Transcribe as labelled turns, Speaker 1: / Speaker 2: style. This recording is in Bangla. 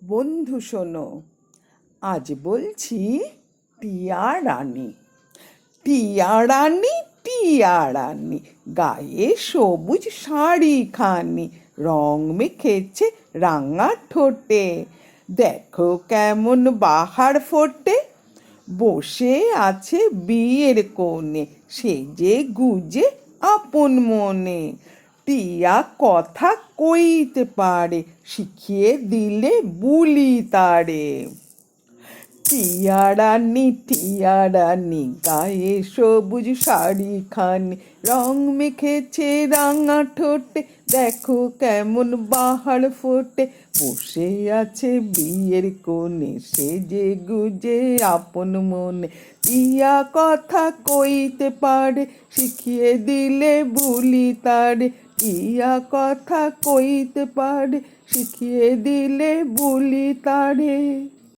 Speaker 1: বন্ধু শোনো, আজ বলছি টিয়া রানী। টিয়া রানী, টিয়া রানী, গায়ে সবুজ শাড়িখানি, রং মেখেছে রাঙা ঠোঁটে। দেখো কেমন বাহার ফোটে, বসে আছে বিয়ের কোণে, সেজে গুজে আপন মনে। টিয়া কথা কইতে পারে, শিখিয়ে দিলে বুলি তারে। টিয়া রানী, গায়ে সবুজ শাড়িখানি, রং মেখেছে রাঙা ঠোঁটে। দেখো কেমন বাহার ফোটে, বসে আছে বিয়ের কোণে, সেজে গুজে আপন মনে। টিয়া কথা কইতে পারে, শিখিয়ে দিলে বুলি তারে। টিয়া কথা কইতে পারে, শিখিয়ে দিলে বুলি তারে।